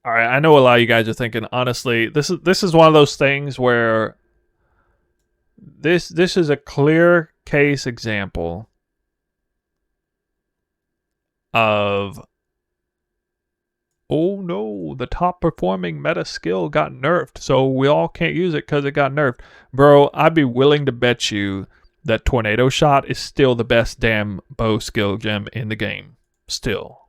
All right, I know a lot of you guys are thinking. Honestly, this is one of those things where this is a clear case example of, oh no, the top performing meta skill got nerfed, so we all can't use it because it got nerfed. Bro, I'd be willing to bet you that Tornado Shot is still the best damn bow skill gem in the game. Still.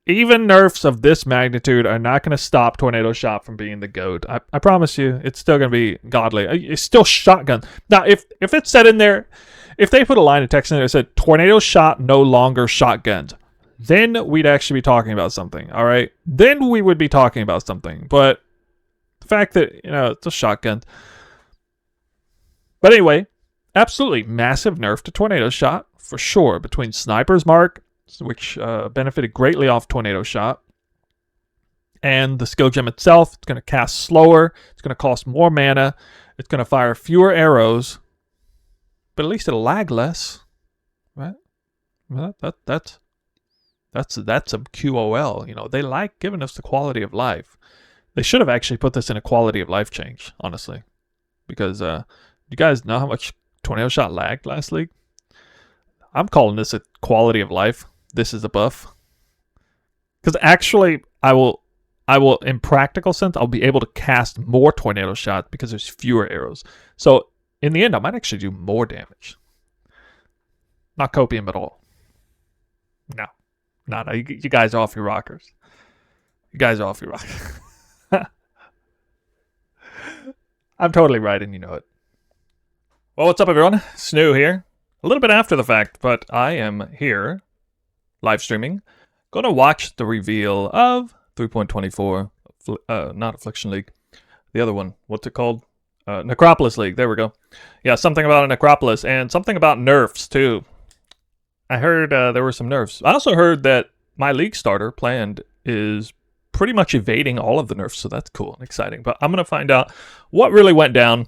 Even nerfs of this magnitude are not going to stop Tornado Shot from being the GOAT. I promise you, it's still going to be godly. It's still shotgun. Now, if it said in there, if they put a line of text in there that said, Tornado Shot no longer shotguns, then we'd actually be talking about something, all right? Then we would be talking about something. But the fact that, it's a shotgun. But anyway, absolutely massive nerf to Tornado Shot, for sure, between Sniper's Mark, which benefited greatly off Tornado Shot, and the skill gem itself. It's going to cast slower, it's going to cost more mana, it's going to fire fewer arrows, but at least it'll lag less, right? Well, that's some QOL. They like giving us the quality of life. They should have actually put this in a quality of life change, honestly, because you guys know how much Tornado Shot lagged last league? I'm calling this a quality of life. This is a buff. Because actually, I will, in practical sense, I'll be able to cast more Tornado Shots because there's fewer arrows. So, in the end, I might actually do more damage. Not copium at all. No. You guys are off your rockers. You guys are off your rockers. I'm totally right, and you know it. Well, what's up, everyone? Snoo here. A little bit after the fact, but I am here, live streaming, going to watch the reveal of 3.24, not Affliction League, the other one, what's it called? Necropolis League, there we go. Yeah, something about a Necropolis, and something about nerfs, too. I heard there were some nerfs. I also heard that my league starter planned is pretty much evading all of the nerfs, so that's cool and exciting. But I'm going to find out what really went down,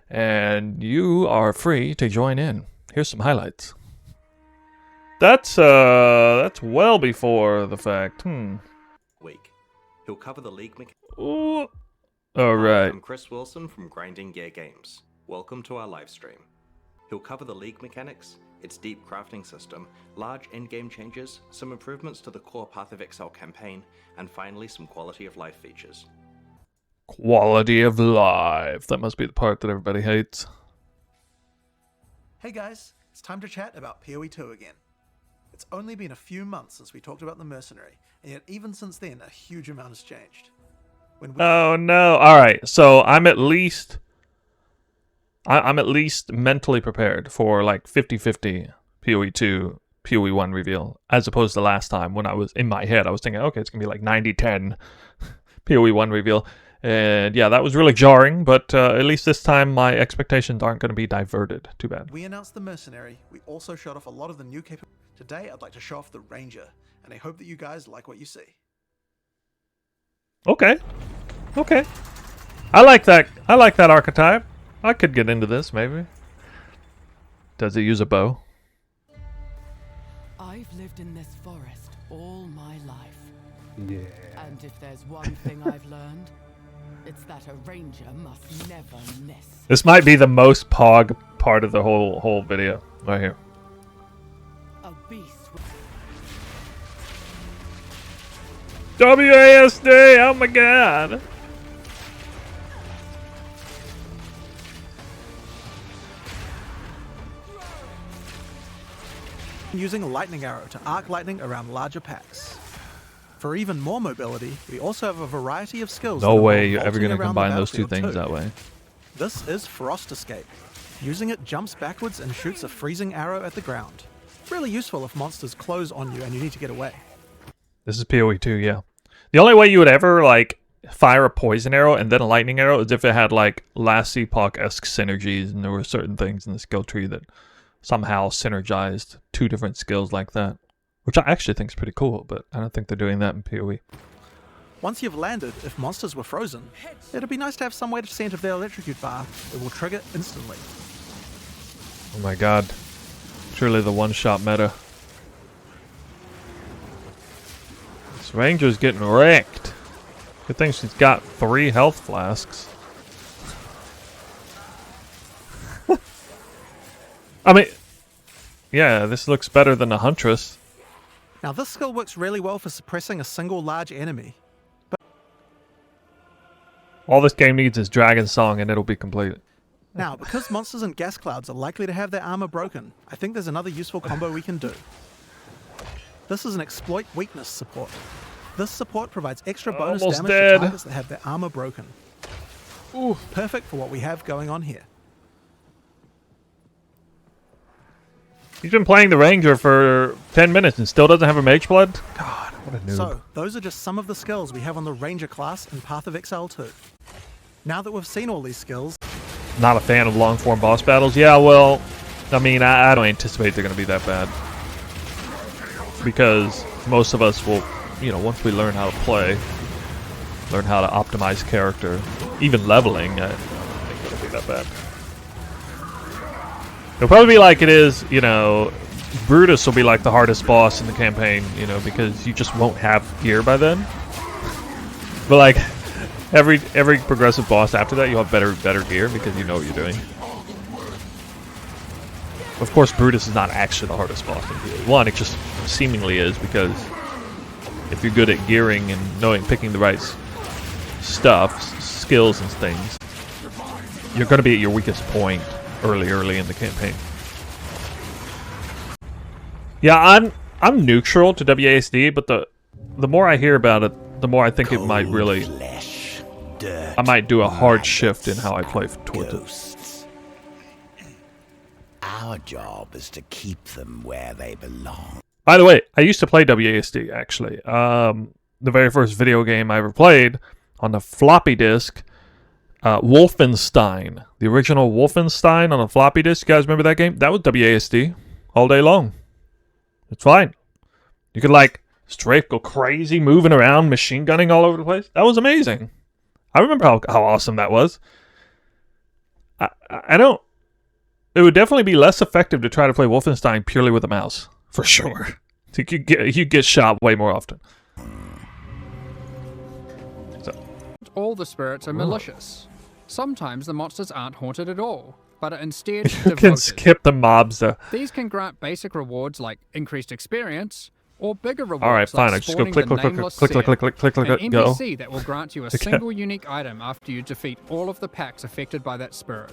and you are free to join in. Here's some highlights. That's well before the fact. Week. He'll cover the league mechanics. All right. I'm Chris Wilson from Grinding Gear Games. Welcome to our live stream. He'll cover the league mechanics, its deep crafting system, large in-game changes, some improvements to the core Path of Exile campaign, and finally some quality of life features. Quality of life. That must be the part that everybody hates. Hey guys, it's time to chat about PoE 2 again. It's only been a few months since we talked about the Mercenary, and yet even since then a huge amount has changed. Oh no, alright, so I'm at least mentally prepared for like 50-50 PoE 2, PoE 1 reveal, as opposed to last time when I was in my head, I was thinking, okay, it's going to be like 90-10 PoE 1 reveal. And yeah, that was really jarring, but at least this time my expectations aren't going to be diverted. Too bad. We announced the Mercenary, we also showed off a lot of the new capabilities. Today I'd like to show off the Ranger, and I hope that you guys like what you see. Okay. I like that archetype. I could get into this, maybe. Does it use a bow? I've lived in this forest all my life. Yeah. And if there's one thing I've learned, it's that a ranger must never miss. This might be the most pog part of the whole video right here. A beast. WASD! Oh my god! Using a lightning arrow to arc lightning around larger packs. For even more mobility, we also have a variety of skills. No way you're ever going to combine those two things that way. This is Frost Escape. Using it jumps backwards and shoots a freezing arrow at the ground. Really useful if monsters close on you and you need to get away. This is PoE 2, yeah. The only way you would ever, like, fire a poison arrow and then a lightning arrow is if it had, like, Last Epoch-esque synergies, and there were certain things in the skill tree that somehow synergized two different skills like that. Which I actually think is pretty cool, but I don't think they're doing that in PoE. Once you've landed, if monsters were frozen, it'd be nice to have some way to see if their electrocute bar. It will trigger instantly. Oh my god. Truly the one-shot meta. This Ranger's getting wrecked. Good thing she's got 3 health flasks. I mean, yeah, this looks better than a Huntress. Now this skill works really well for suppressing a single large enemy. All this game needs is Dragon Song and it'll be complete. Now, because monsters and gas clouds are likely to have their armor broken, I think there's another useful combo we can do. This is an exploit weakness support. This support provides extra bonus Almost damage dead. to targets that have their armor broken. Ooh. Perfect for what we have going on here. He's been playing the Ranger for 10 minutes and still doesn't have a Mage Blood? God, what a noob. So, those are just some of the skills we have on the Ranger class in Path of Exile 2. Now that we've seen all these skills, Not a fan of long-form boss battles. Yeah, well, I mean, I don't anticipate they're going to be that bad. Because most of us will, you know, once we learn how to play, learn how to optimize character, even leveling, I don't think it'll be that bad. It'll probably be like it is, you know, Brutus will be like the hardest boss in the campaign, you know, because you just won't have gear by then. But like, every progressive boss after that, you'll have better gear because you know what you're doing. Of course, Brutus is not actually the hardest boss in PoE. It just seemingly is, because if you're good at gearing and picking the right stuff, skills and things, you're going to be at your weakest point early in the campaign. Yeah, I'm neutral to WASD, but the more I hear about it, the more I think it might really... I might do a hard shift in how I play towards it. Our job is to keep them where they belong. By the way, I used to play WASD, actually. The very first video game I ever played on the floppy disk, Wolfenstein. The original Wolfenstein on a floppy disk. You guys remember that game? That was WASD all day long. It's fine. You could, like, strafe, go crazy, moving around, machine gunning all over the place. That was amazing. I remember how awesome that was. I don't... It would definitely be less effective to try to play Wolfenstein purely with a mouse. For sure. You get shot way more often. So. All the spirits are malicious. Sometimes the monsters aren't haunted at all, but are instead You devoted. can skip the mobs, though. These can grant basic rewards like increased experience, or bigger rewards Alright, fine. like I just go spawning click, the click, click, nameless click, click, seer, click, click, click, an click, go. NPC that will grant you a single unique item after you defeat all of the packs affected by that spirit.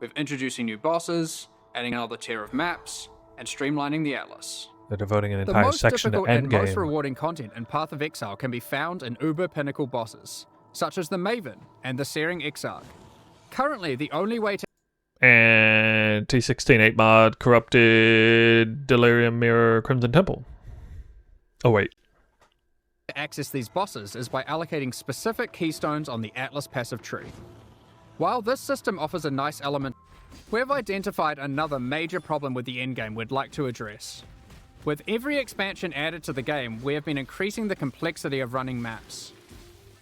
With introducing new bosses, adding another tier of maps, and streamlining the Atlas. They're devoting an The entire most section to difficult and most endgame. rewarding content in Path of Exile can be found in uber pinnacle bosses, such as the Maven and the Searing Exarch. Currently, the only way to And T16 8 mod, Corrupted, Delirium Mirror, Crimson Temple. Oh, wait. access these bosses is by allocating specific keystones on the Atlas passive tree. While this system offers a nice element, we've identified another major problem with the endgame we'd like to address. With every expansion added to the game, we have been increasing the complexity of running maps.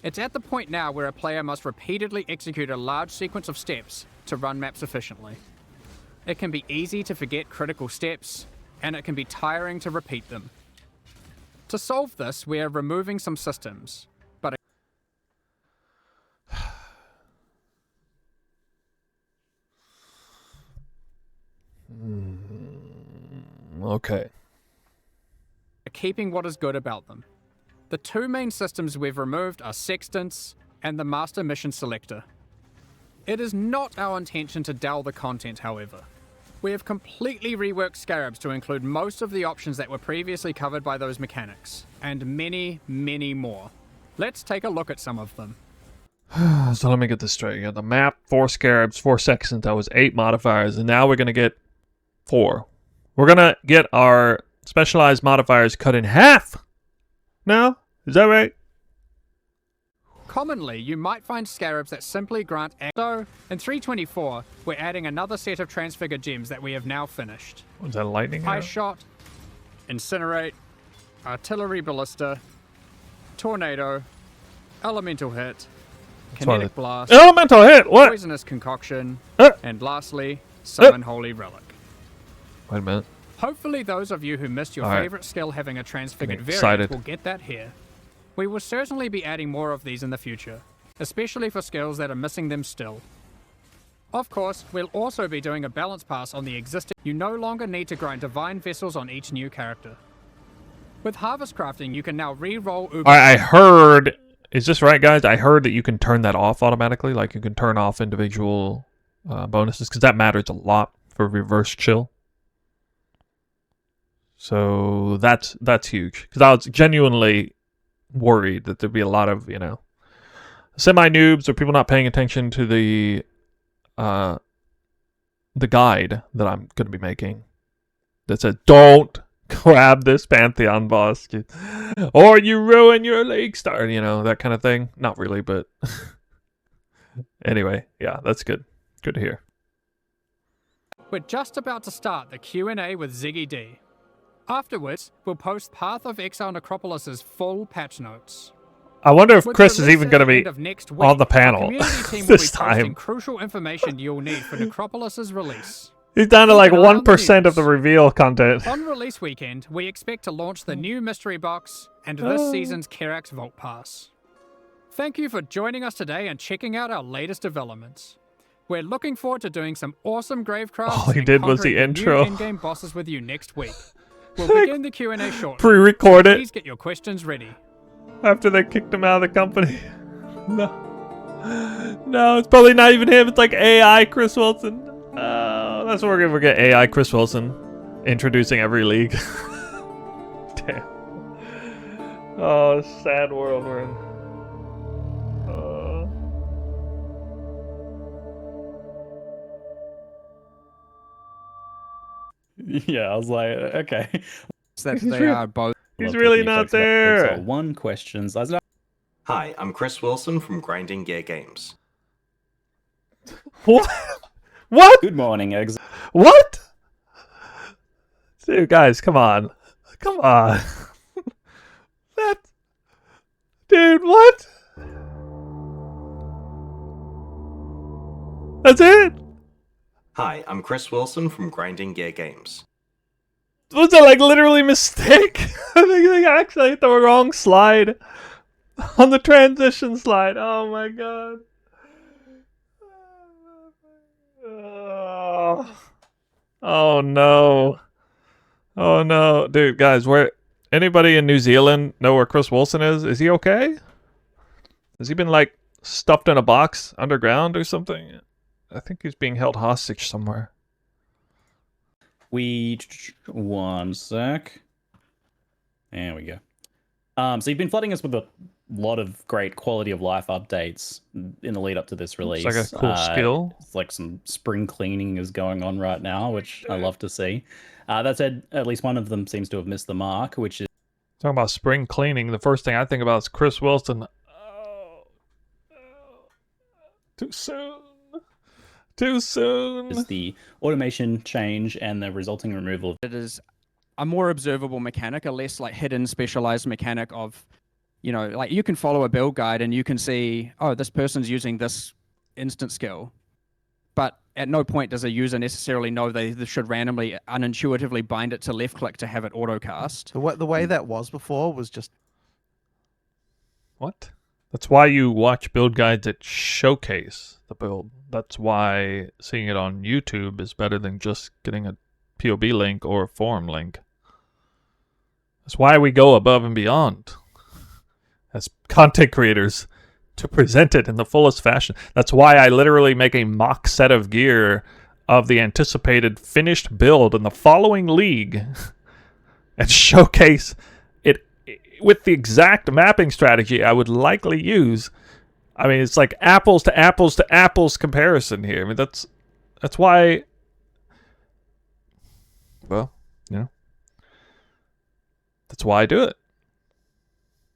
It's at the point now where a player must repeatedly execute a large sequence of steps to run maps efficiently. It can be easy to forget critical steps, and it can be tiring to repeat them. To solve this, we are removing some systems, but Okay. keeping what is good about them. The two main systems we've removed are Sextants and the Master Mission Selector. It is not our intention to dull the content, however. We have completely reworked Scarabs to include most of the options that were previously covered by those mechanics, and many, many more. Let's take a look at some of them. So let me get this straight. You got the map, 4 Scarabs, 4 Sextants. That was 8 modifiers, and now we're going to get 4. We're going to get our specialized modifiers cut in half. No? Is that right? Commonly, you might find Scarabs that simply grant So, in 324, we're adding another set of Transfigure gems that we have now finished. Was that lightning? High arrow? Shot, Incinerate, Artillery Ballista, Tornado, Elemental Hit, Kinetic Blast, Elemental hit! What? Poisonous Concoction, Uh. and lastly, Summon Holy Relic. Wait a minute. Hopefully those of you who missed your All right. favorite skill having a transfigured Getting variant excited. will get that here. We will certainly be adding more of these in the future, especially for skills that are missing them still. Of course, we'll also be doing a balance pass on the existing. You no longer need to grind divine vessels on each new character. With harvest crafting, you can now re-roll Uber. I heard. Is this right, guys? I heard that you can turn that off automatically. Like you can turn off individual bonuses because that matters a lot for reverse chill. So that's huge because I was genuinely worried that there'd be a lot of semi-noobs or people not paying attention to the guide that I'm going to be making that said don't grab this Pantheon boss or you ruin your league star, that kind of thing. Not really, but anyway, yeah, that's good. Good to hear. We're just about to start the Q&A with Ziggy D. Afterwards, we'll post Path of Exile Necropolis' full patch notes. I wonder if With Chris the is release even at going to the be end of next week, on the our panel community team will this be posting time. crucial information you'll need for Necropolis' release. He's down to Keep like an eye on the 1% of the news. reveal content. On release weekend, we expect to launch the new mystery box and this season's Kerax Vault Pass. Thank you for joining us today and checking out our latest developments. We're looking forward to doing some awesome gravecrafts All he and did was the conquering intro. new in-game bosses with you next week. We'll begin the Q&A shortly. Pre-record it Please get your questions ready. after they kicked him out of the company. No, it's probably not even him. It's like AI Chris Wilson. That's what we're gonna get. AI Chris Wilson introducing every league. Damn. Oh, sad world we're in. Yeah, I was like, okay. That He's they real- are both. He's really not there. So one questions. I was like, Hi, I'm Chris Wilson from Grinding Gear Games. What? What? good morning, Eggs. What? Dude, guys, come on. Come on. That. Dude, what? That's it? Hi, I'm Chris Wilson from Grinding Gear Games. Was that like literally a mistake? I think they actually hit the wrong slide on the transition slide. Oh my god. Oh no. Oh no. Dude, guys, where anybody in New Zealand know where Chris Wilson is? Is he okay? Has he been like stuffed in a box underground or something? I think he's being held hostage somewhere. One sec. There we go. So you've been flooding us with a lot of great quality of life updates in the lead up to this release. It's like a cool skill. It's like some spring cleaning is going on right now, which I love to see. That said, at least one of them seems to have missed the mark, which is Talking about spring cleaning, the first thing I think about is Chris Wilson. Too soon. Too soon. the automation change and the resulting removal of It is a more observable mechanic, a less like hidden specialized mechanic of, like you can follow a build guide and you can see, oh, this person's using this instant skill. But at no point does a user necessarily know they should randomly, unintuitively bind it to left click to have it auto cast. The way that was before was just What? That's why you watch build guides that showcase the build. That's why seeing it on YouTube is better than just getting a POB link or a forum link. That's why we go above and beyond as content creators to present it in the fullest fashion. That's why I literally make a mock set of gear of the anticipated finished build in the following league and showcase it with the exact mapping strategy I would likely use. I mean, it's like apples to apples to apples comparison here. I mean, that's why, well, that's why I do it.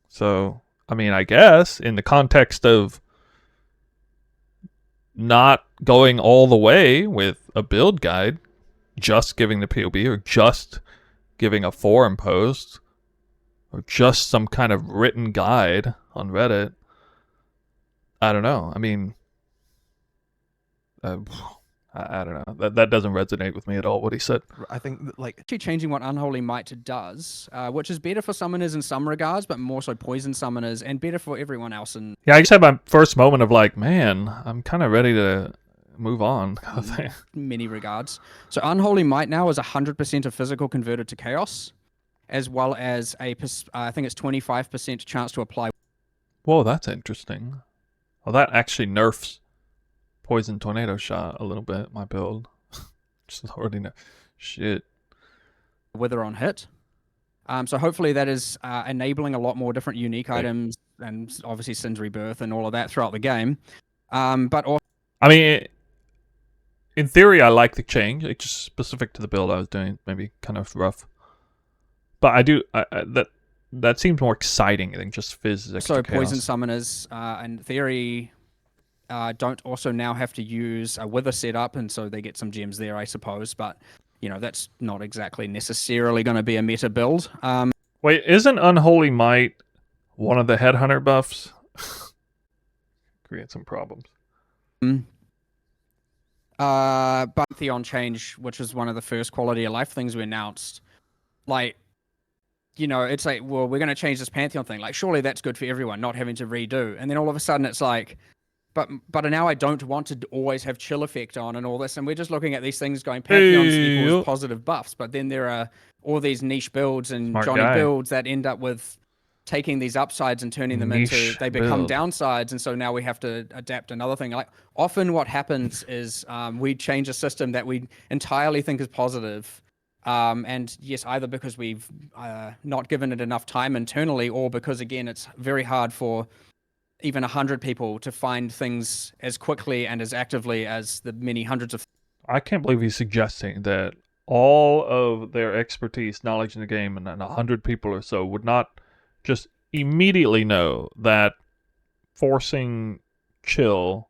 So, I mean, I guess in the context of not going all the way with a build guide, just giving the POB or just giving a forum post or just some kind of written guide on Reddit, I don't know. I mean, I I don't know. That doesn't resonate with me at all, what he said. I think that, like, Actually changing what Unholy Might does, which is better for summoners in some regards, but more so poison summoners, and better for everyone else in Yeah, I just had my first moment of like, man, I'm kind of ready to move on. Kind of thing. many regards. So Unholy Might now is 100% of physical converted to chaos, as well as I think it's 25% chance to apply. Whoa, that's interesting. Well, that actually nerfs Poison Tornado Shot a little bit, my build. Just already know. Shit. Wither on hit. So hopefully that is enabling a lot more different unique items and obviously Sin's Rebirth and all of that throughout the game. But also, I mean, in theory, I like the change. It's just specific to the build I was doing. Maybe kind of rough. But I do... that seems more exciting than just Fizz. so poison summoners, in theory, don't also now have to use a Wither setup, and so they get some gems there, I suppose. But, you know, that's not exactly necessarily going to be a meta build. Wait, isn't Unholy Might one of the Headhunter buffs? Create some problems. Pantheon change, which was one of the first quality of life things we announced. Like, you know, it's like, well, we're going to change this Pantheon thing. Like, surely that's good for everyone, not having to redo. And then all of a sudden it's like, but now I don't want to always have chill effect on and all this. And we're just looking at these things going, Pantheons equals positive buffs. But then there are all these niche builds and Smart Johnny guy. builds that end up with taking these upsides and turning them into, they become build. downsides. And so now we have to adapt another thing. Like, often what happens is we change a system that we entirely think is positive. And yes, either because we've not given it enough time internally, or because, again, it's very hard for even 100 people to find things as quickly and as actively as the many hundreds of. I can't believe he's suggesting that all of their expertise, knowledge in the game, and 100 people or so would not just immediately know that forcing chill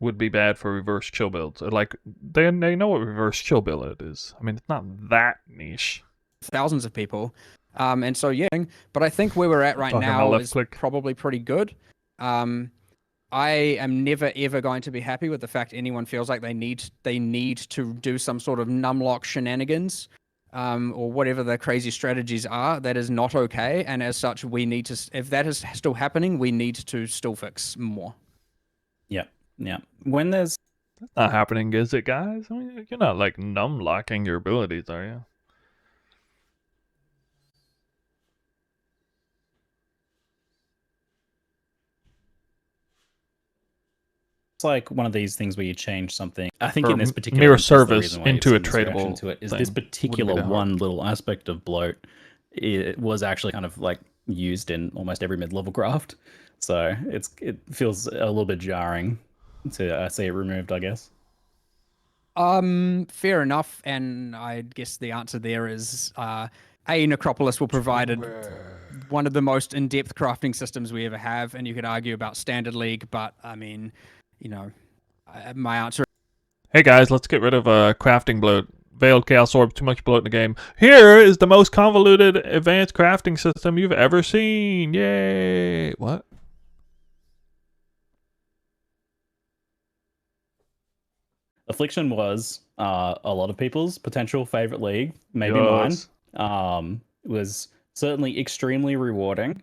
would be bad for reverse chill builds. Like, they know what reverse chill build is. I mean, it's not that niche. Thousands of people. And so, yeah, but I think where we're at right Talking about now left is click. probably pretty good. I am never ever going to be happy with the fact anyone feels like they need to do some sort of numlock shenanigans, or whatever the crazy strategies are. That is not okay, and as such, we need to. If that is still happening, we need to still fix more. Yeah. When there's Not happening, is it, guys? I mean, you're not like numlocking your abilities, are you? it's like one of these things where you change something. I think Or in this particular mirror instance, the service reason why you've into a seen this reaction tradable to it is thing this wouldn't be particular that hard. one little aspect of bloat. It was actually kind of like used in almost every mid-level craft, so it feels a little bit jarring to see it removed, I guess. Fair enough, and I guess the answer there is Necropolis will provide one of the most in-depth crafting systems we ever have, and you could argue about Standard League, but I mean, you know, my answer. Hey guys, let's get rid of crafting bloat. Veiled Chaos Orb, too much bloat in the game. Here is the most convoluted advanced crafting system you've ever seen. Yay! What? Affliction was a lot of people's potential favorite league, maybe Yes. mine. It was certainly extremely rewarding.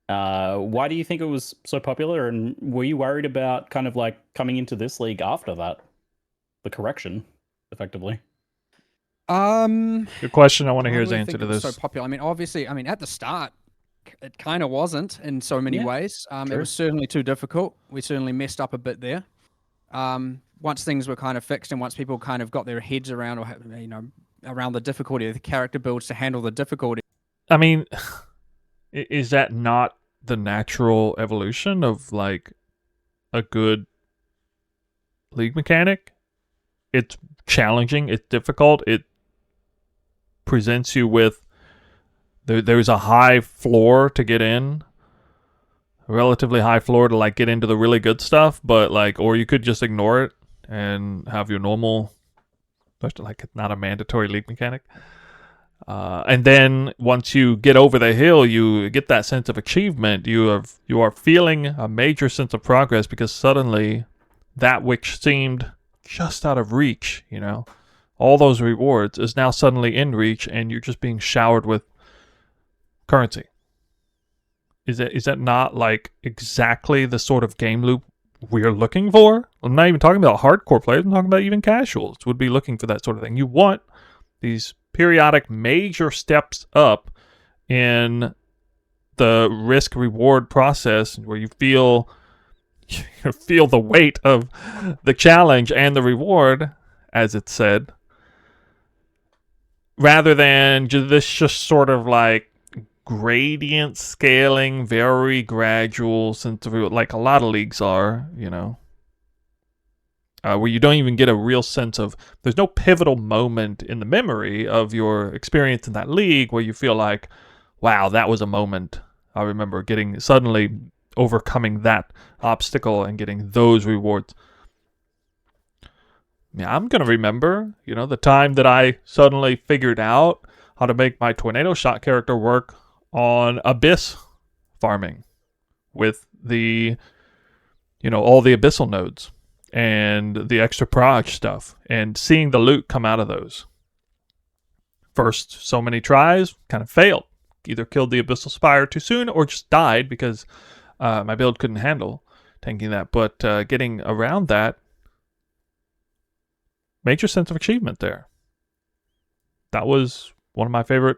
Why do you think it was so popular, and were you worried about kind of like coming into this league after that, the correction, effectively? Good question. I want to hear Why his do I answer think to it was this. So popular. I mean, obviously, at the start, it kind of wasn't in so many Yeah, ways. It true. was certainly too difficult. We certainly messed up a bit there. Once things were kind of fixed, and once people kind of got their heads around, or you know, around the difficulty of the character builds to handle the difficulty. I mean, is that not the natural evolution of like a good league mechanic? It's challenging, it's difficult, it presents you with there's a high floor to get in, a relatively high floor to like get into the really good stuff, but like, or you could just ignore it and have your normal, like, it's not a mandatory league mechanic. And then once you get over the hill, you get that sense of achievement. You are feeling a major sense of progress because suddenly that which seemed just out of reach, you know, all those rewards is now suddenly in reach, and you're just being showered with currency. Is that not like exactly the sort of game loop we're looking for? I'm not even talking about hardcore players. I'm talking about even casuals would be looking for that sort of thing. You want these periodic major steps up in the risk reward process where you feel the weight of the challenge and the reward, as it's said, rather than this just sort of like gradient scaling, very gradual, since like a lot of leagues are, you know, where you don't even get a real sense of, there's no pivotal moment in the memory of your experience in that league where you feel like, wow, that was a moment. I remember suddenly overcoming that obstacle and getting those rewards. Yeah, I'm going to remember, you know, the time that I suddenly figured out how to make my tornado shot character work on Abyss farming with the, you know, all the abyssal nodes and the extra proj stuff, and seeing the loot come out of those. First so many tries, kind of failed. Either killed the abyssal spire too soon or just died because my build couldn't handle tanking that. But getting around that, major sense of achievement there. That was one of my favorite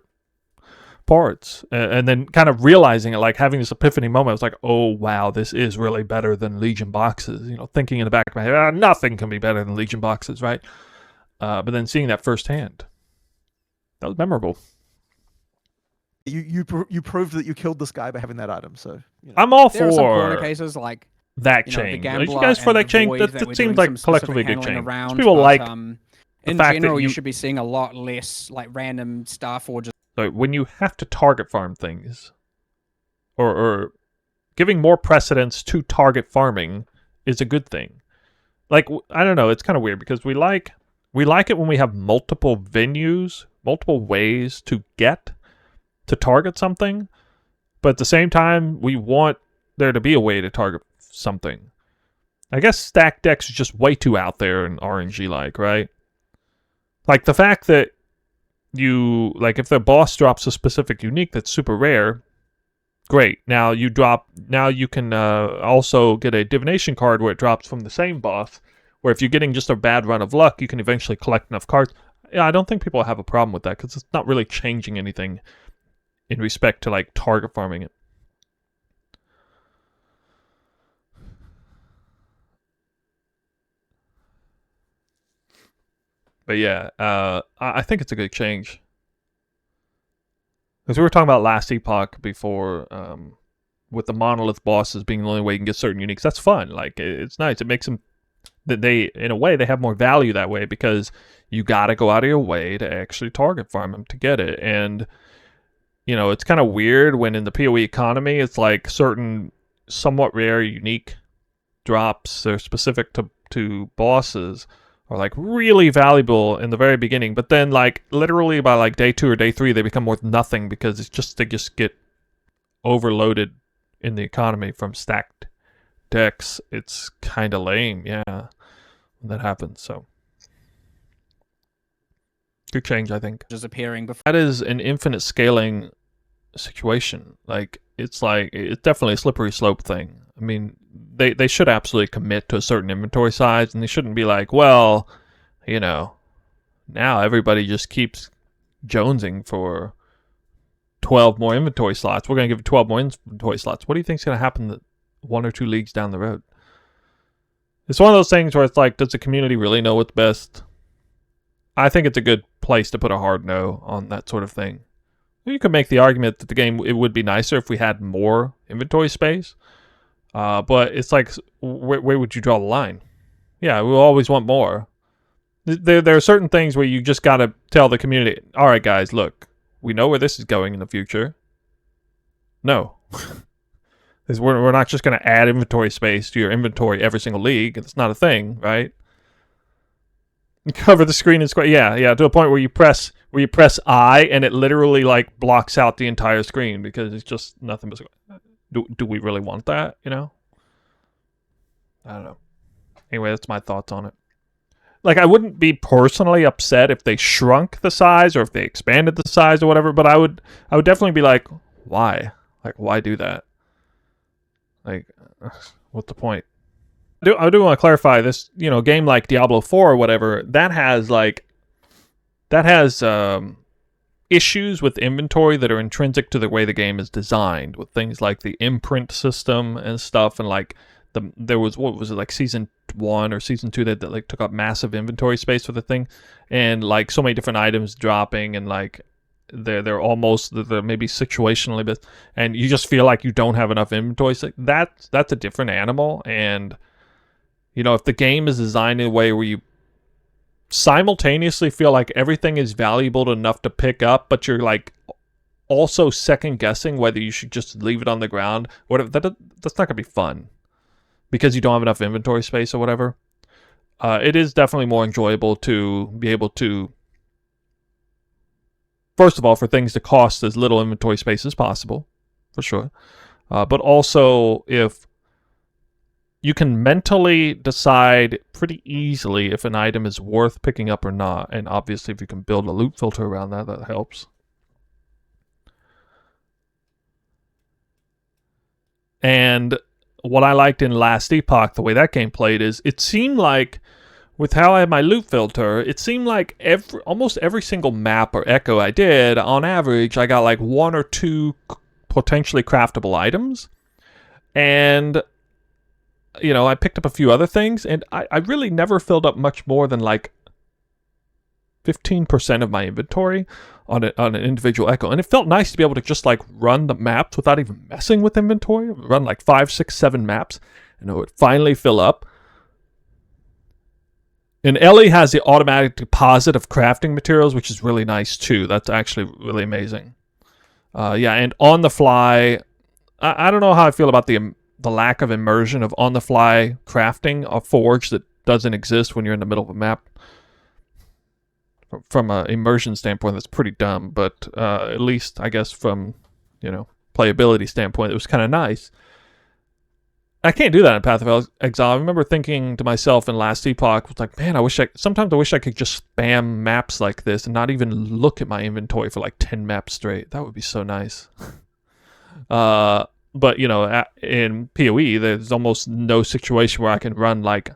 parts. And then kind of realizing it, like having this epiphany moment, I was like, oh wow, this is really better than Legion boxes. You know, thinking in the back of my head, nothing can be better than Legion boxes, right? But then seeing that firsthand, that was memorable. You proved that you killed this guy by having that item, so you know. I'm all There are some for corner cases like that you know, the change. Gambler You guys for and that the change? Void That we're seems doing like some collectively specific good handling change. around, People but, like in fact that general, you you should be seeing a lot less like random stuff or just so when you have to target farm things, or giving more precedence to target farming is a good thing. Like, I don't know, it's kind of weird because we like it when we have multiple venues, multiple ways to get to target something, but at the same time, we want there to be a way to target something. I guess stack decks is just way too out there and RNG-like, right? Like, the fact that if the boss drops a specific unique that's super rare, great. Now you can also get a divination card where it drops from the same boss, where if you're getting just a bad run of luck, you can eventually collect enough cards. Yeah, I don't think people have a problem with that because it's not really changing anything in respect to like target farming it. But yeah, I think it's a good change. Because we were talking about last epoch before, with the monolith bosses being the only way you can get certain uniques. That's fun. Like, it's nice. It makes them, that they, in a way, they have more value that way because you got to go out of your way to actually target farm them to get it. And, you know, it's kind of weird when in the PoE economy, it's like certain somewhat rare unique drops, they're specific to bosses, are like really valuable in the very beginning, but then like literally by like day 2 or day 3 they become worth nothing because they just get overloaded in the economy from stacked decks. It's kind of lame, yeah, when that happens. So good change, I think. just appearing before. That is an infinite scaling situation. Like it's definitely a slippery slope thing. I mean, they should absolutely commit to a certain inventory size, and they shouldn't be like, well, you know, now everybody just keeps jonesing for 12 more inventory slots. We're going to give it 12 more inventory slots. What do you think is going to happen 1 or 2 leagues down the road? It's one of those things where it's like, does the community really know what's best? I think it's a good place to put a hard no on that sort of thing. You could make the argument that the game, it would be nicer if we had more inventory space. But it's like, where would you draw the line? Yeah, we'll always want more. There are certain things where you just got to tell the community, all right, guys, look, we know where this is going in the future. No. We're not just going to add inventory space to your inventory every single league. It's not a thing, right? Cover the screen and square. Yeah, to a point where you press I and it literally like blocks out the entire screen because it's just nothing but. Do we really want that? You know. I don't know. Anyway, that's my thoughts on it. like, I wouldn't be personally upset if they shrunk the size or if they expanded the size or whatever, but I would definitely be like, why? Like, why do that? Like, what's the point? I do want to clarify this, you know, a game like Diablo 4 or whatever, that has issues with inventory that are intrinsic to the way the game is designed, with things like the imprint system and stuff, and like there was, what was it, like season 1 or season 2 that like took up massive inventory space for the thing, and like so many different items dropping, and like they're maybe situationally, but and you just feel like you don't have enough inventory. So that's a different animal. And you know, if the game is designed in a way where you simultaneously feel like everything is valuable enough to pick up, but you're like also second guessing whether you should just leave it on the ground, whatever, that's not gonna be fun because you don't have enough inventory space or whatever. It is definitely more enjoyable to be able to, first of all, for things to cost as little inventory space as possible, for sure. But also, if you can mentally decide pretty easily if an item is worth picking up or not. And obviously, if you can build a loot filter around that, that helps. And what I liked in Last Epoch, the way that game played, is it seemed like, with how I had my loot filter, it seemed like almost every single map or echo I did, on average, I got like 1 or 2 potentially craftable items. And you know, I picked up a few other things, and I really never filled up much more than like 15% of my inventory on an individual echo. And it felt nice to be able to just like run the maps without even messing with inventory. Run like 5, 6, 7 maps, and it would finally fill up. And Ellie has the automatic deposit of crafting materials, which is really nice too. That's actually really amazing. Yeah, and on the fly, I don't know how I feel about the lack of immersion of on-the-fly crafting a forge that doesn't exist when you're in the middle of a map. From an immersion standpoint, that's pretty dumb, but at least, I guess, from, you know, playability standpoint, it was kind of nice. I can't do that in Path of Exile. I remember thinking to myself in Last Epoch, was like, man, sometimes I wish I could just spam maps like this and not even look at my inventory for like 10 maps straight. That would be so nice. But, you know, in PoE, there's almost no situation where I can run, like,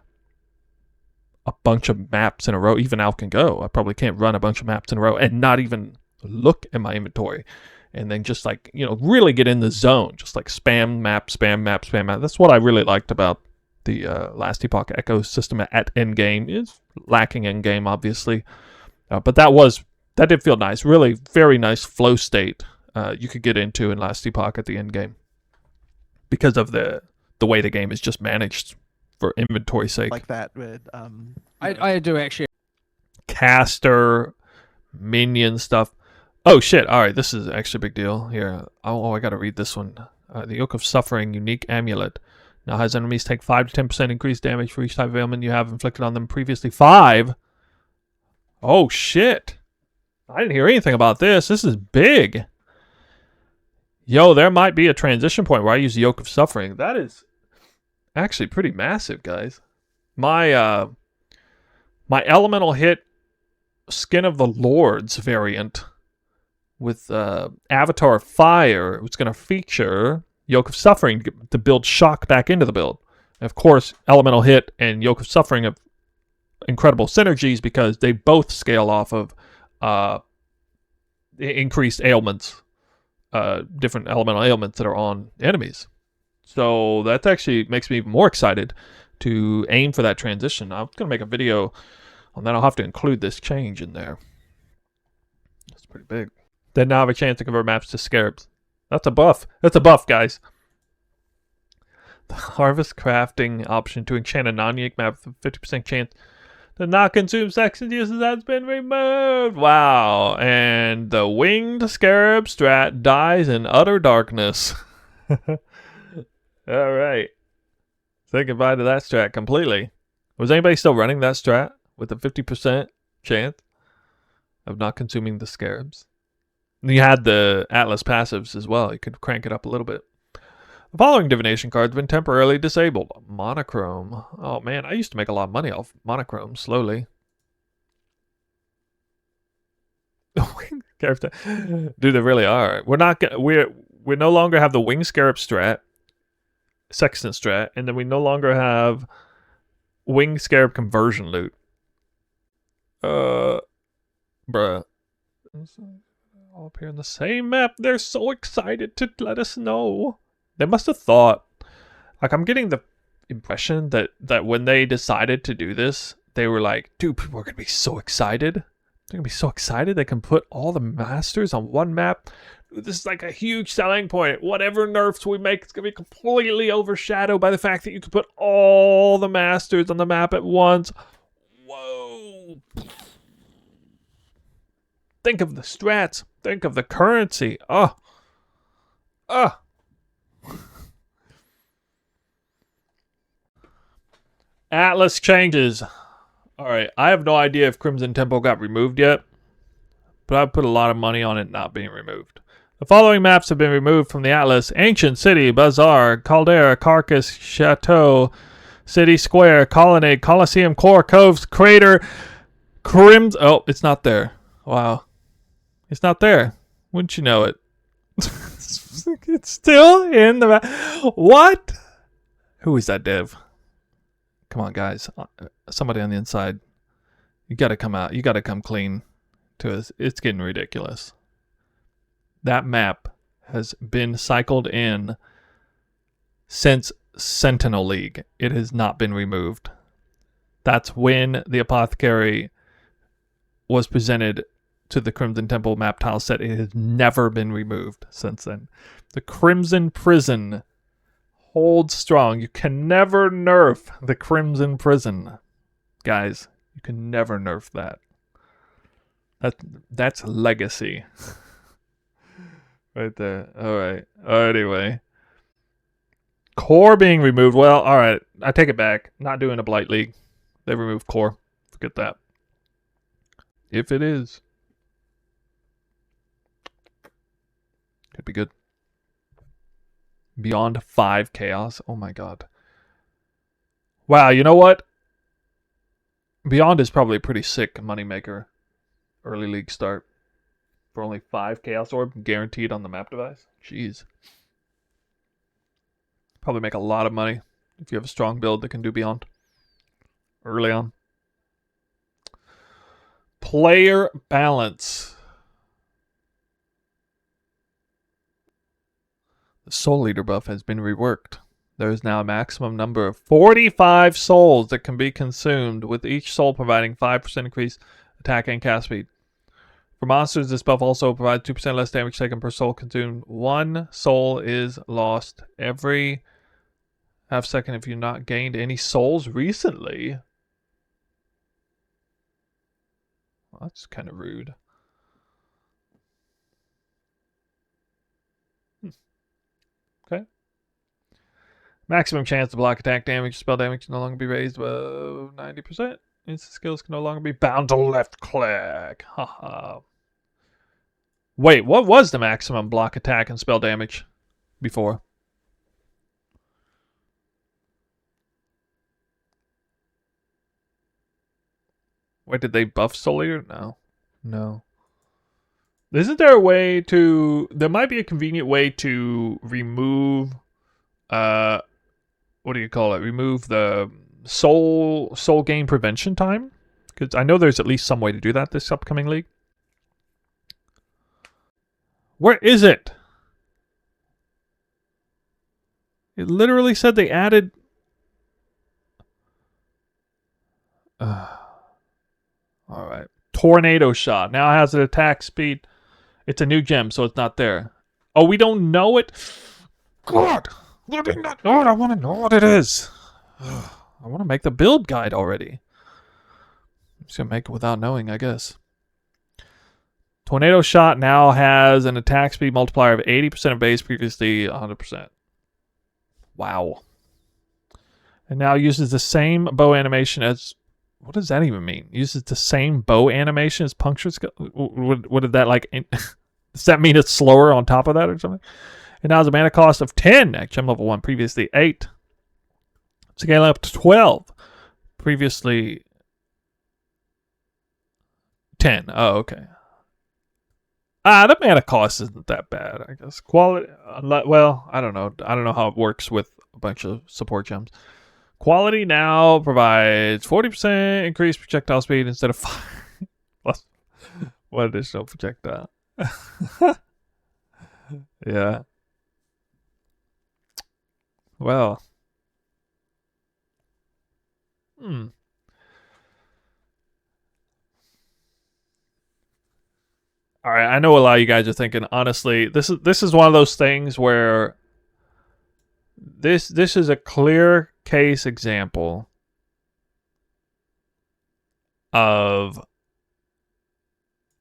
a bunch of maps in a row. Even Alp can go. I probably can't run a bunch of maps in a row and not even look at my inventory. And then just, like, you know, really get in the zone. Just, like, spam map, spam map, spam map. That's what I really liked about the Last Epoch Echo system at endgame. It's lacking endgame, obviously. But that did feel nice. Really very nice flow state you could get into in Last Epoch at the endgame, because of the way the game is just managed for inventory sake. Like that with I do actually. Caster, minion stuff. Oh shit, alright, this is actually a big deal here. Oh, I gotta read this one. The Yoke of Suffering unique amulet now has enemies take 5 to 10% increased damage for each type of ailment you have inflicted on them previously. 5? Oh shit. I didn't hear anything about this. This is big. Yo, there might be a transition point where I use the Yoke of Suffering. That is actually pretty massive, guys. My elemental hit Skin of the Lords variant with Avatar Fire was going to feature Yoke of Suffering to build shock back into the build. And of course, elemental hit and Yoke of Suffering have incredible synergies because they both scale off of increased ailments. Different elemental ailments that are on enemies. So that actually makes me even more excited to aim for that transition. I'm going to make a video on that. I'll have to include this change in there. That's pretty big. Then now I have a chance to convert maps to scarabs. That's a buff. That's a buff, guys. The harvest crafting option to enchant a non-unique map with a 50% chance to not consume sections uses has been removed. Wow. And the winged scarab strat dies in utter darkness. Alright. Say goodbye to that strat completely. Was anybody still running that strat with a 50% chance of not consuming the scarabs? And you had the Atlas passives as well. You could crank it up a little bit. The following divination cards have been temporarily disabled. Monochrome. Oh man, I used to make a lot of money off monochrome slowly. Character. Dude, they really are. We're not gonna. We no longer have the wing scarab strat, sextant strat, and then we no longer have wing scarab conversion loot. Bruh. All appear on the same map. They're so excited to let us know. They must have thought. Like, I'm getting the impression that when they decided to do this, they were like, dude, people are gonna be so excited. They're gonna be so excited they can put all the masters on one map. This is like a huge selling point. Whatever nerfs we make, it's gonna be completely overshadowed by the fact that you can put all the masters on the map at once. Whoa. Think of the strats. Think of the currency. Atlas changes. Alright, I have no idea if Crimson Temple got removed yet, but I put a lot of money on it not being removed. The following maps have been removed from the Atlas: Ancient City, Bazaar, Caldera, Carcass, Chateau, City Square, Colonnade, Coliseum, Core, Coves, Crater, Crimson... Oh, it's not there. Wow. It's not there. Wouldn't you know it? It's still in the map. What? Who is that dev? Come on, guys. Somebody on the inside. You gotta come out. You gotta come clean to us. It's getting ridiculous. That map has been cycled in since Sentinel League. It has not been removed. That's when the Apothecary was presented to the Crimson Temple map tile set. It has never been removed since then. The Crimson Prison holds strong. You can never nerf the Crimson Prison. Guys, you can never nerf that. That's legacy. Right there. Alright. Anyway. Core being removed. Well, alright. I take it back. Not doing a Blight League. They removed Core. Forget that. If it is. Could be good. Beyond 5 Chaos. Oh my god. Wow, you know what? Beyond is probably a pretty sick moneymaker. Early league start. For only 5 Chaos Orb guaranteed on the map device. Jeez. Probably make a lot of money if you have a strong build that can do Beyond. Early on. Player balance. The Soul Leader buff has been reworked. There is now a maximum number of 45 souls that can be consumed, with each soul providing 5% increased attack and cast speed. For monsters, this buff also provides 2% less damage taken per soul consumed. 1 soul is lost every half second if you've not gained any souls recently. Well, that's kind of rude. Okay. Maximum chance to block attack damage. Spell damage can no longer be raised above 90%. Instant skills can no longer be bound to left click. Haha. Wait, what was the maximum block attack and spell damage before? Wait, did they buff Soul Eater? No. No. Isn't there a way to... There might be a convenient way to remove... what do you call it? Remove the soul gain prevention time? Because I know there's at least some way to do that this upcoming league. Where is it? It literally said they added... Alright. Tornado Shot. Now it has an attack speed. It's a new gem, so it's not there. Oh, we don't know it? God! I did not know it. I want to know what it is. I want to make the build guide already. I'm just going to make it without knowing, I guess. Tornado Shot now has an attack speed multiplier of 80% of base, previously 100%. Wow. And now uses the same bow animation as... What does that even mean? Uses the same bow animation as Puncture Skill? What did that like... Does that mean it's slower on top of that or something? It now has a mana cost of 10 at gem level 1, previously 8. Scale up to 12, previously 10. Oh, okay. The mana cost isn't that bad, I guess. Quality, well, I don't know. I don't know how it works with a bunch of support gems. Quality now provides 40% increased projectile speed instead of 5 plus 1 additional projectile. Yeah. Well. All right, I know a lot of you guys are thinking, honestly, this is one of those things where this is a clear case example of,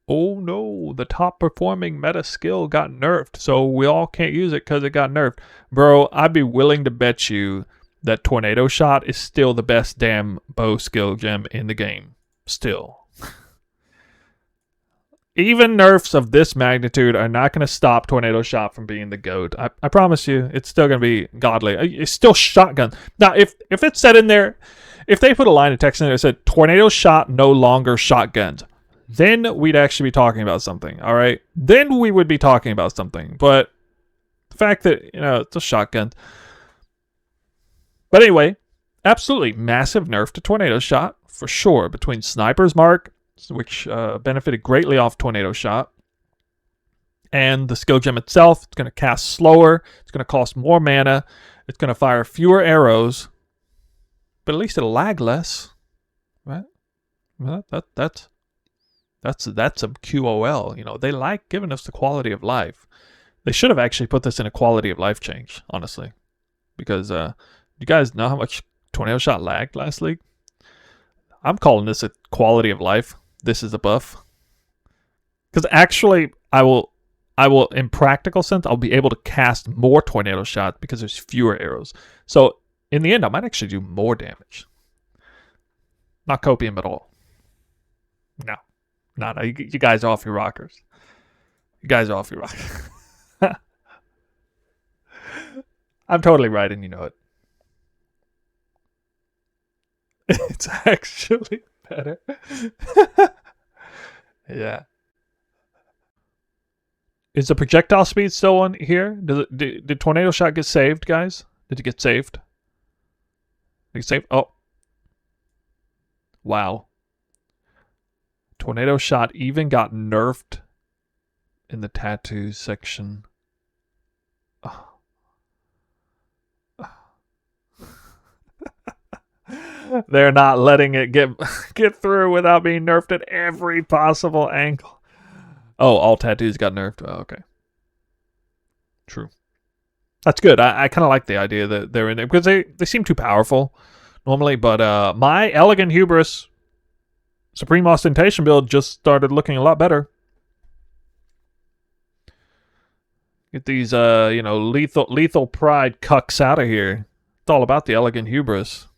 oh no, the top performing meta skill got nerfed, so we all can't use it because it got nerfed. Bro, I'd be willing to bet you that Tornado Shot is still the best damn bow skill gem in the game. Still. Even nerfs of this magnitude are not going to stop Tornado Shot from being the GOAT. I promise you, it's still going to be godly. It's still shotgun. Now, if it said in there, if they put a line of text in there that said, Tornado Shot no longer shotguns, then we'd actually be talking about something, all right? Then we would be talking about something. But the fact that, it's a shotgun. But anyway, absolutely massive nerf to Tornado Shot, for sure, between Sniper's Mark, which benefited greatly off Tornado Shot, and the skill gem itself. It's going to cast slower. It's going to cost more mana. It's going to fire fewer arrows, but at least it'll lag less, right? Well, that's some QOL. They like giving us the quality of life. They should have actually put this in a quality of life change, honestly, because you guys know how much Tornado Shot lagged last league. I'm calling this a quality of life. This is a buff. Because actually, I will, in practical sense, I'll be able to cast more Tornado Shots because there's fewer arrows. So, in the end, I might actually do more damage. Not copium at all. No. You guys are off your rockers. You guys are off your rockers. I'm totally right, and you know it. It's actually better. Yeah. Is the projectile speed still on here? Did Tornado Shot get saved, guys? Did it get saved? Did it get saved? Oh. Wow. Tornado Shot even got nerfed in the tattoos section. Oh. They're not letting it get through without being nerfed at every possible angle. Oh, all tattoos got nerfed. Oh, okay. True. That's good. I kind of like the idea that they're in there because they seem too powerful normally. But my Elegant Hubris Supreme Ostentation build just started looking a lot better. Get these lethal pride cucks out of here. It's all about the Elegant Hubris.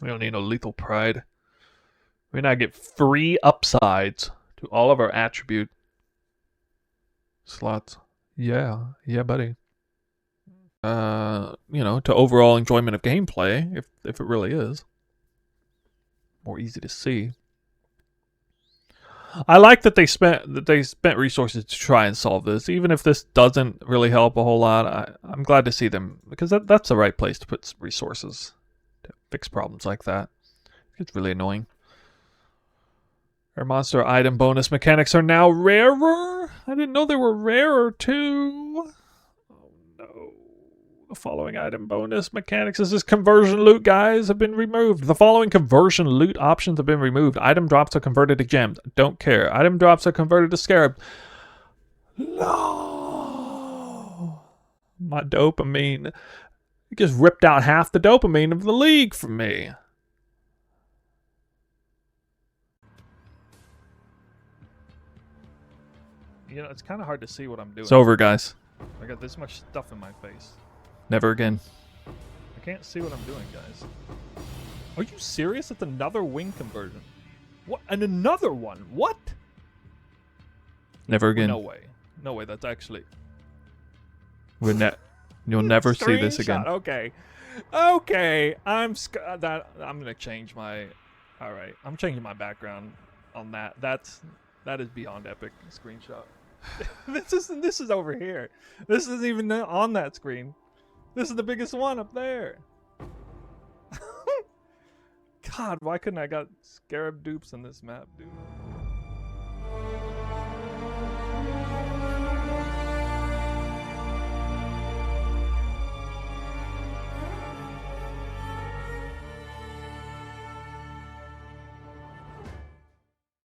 We don't need no lethal pride. We now get free upsides to all of our attribute slots. Yeah, buddy. To overall enjoyment of gameplay, if it really is. More easy to see. I like that they spent resources to try and solve this, even if this doesn't really help a whole lot. I'm glad to see them because that's the right place to put resources to fix problems like that. It's really annoying. Our monster item bonus mechanics are now rarer. I didn't know they were rarer too. Oh no. The following item bonus mechanics, this is conversion loot, guys, have been removed. The following conversion loot options have been removed. Item drops are converted to gems. Don't care. Item drops are converted to scarab. No. My dopamine. It just ripped out half the dopamine of the league from me. It's kind of hard to see what I'm doing. It's over, guys. I got this much stuff in my face. Never again. I can't see what I'm doing, guys. Are you serious? It's another wing conversion. What? And another one? What? Never again. No way. No way. That's actually... You'll never see this again. Okay. I'm gonna change my... Alright. I'm changing my background on that. That is beyond epic screenshot. This is over here. This isn't even on that screen. This is the biggest one up there. God, why couldn't I got Scarab dupes in this map, dude?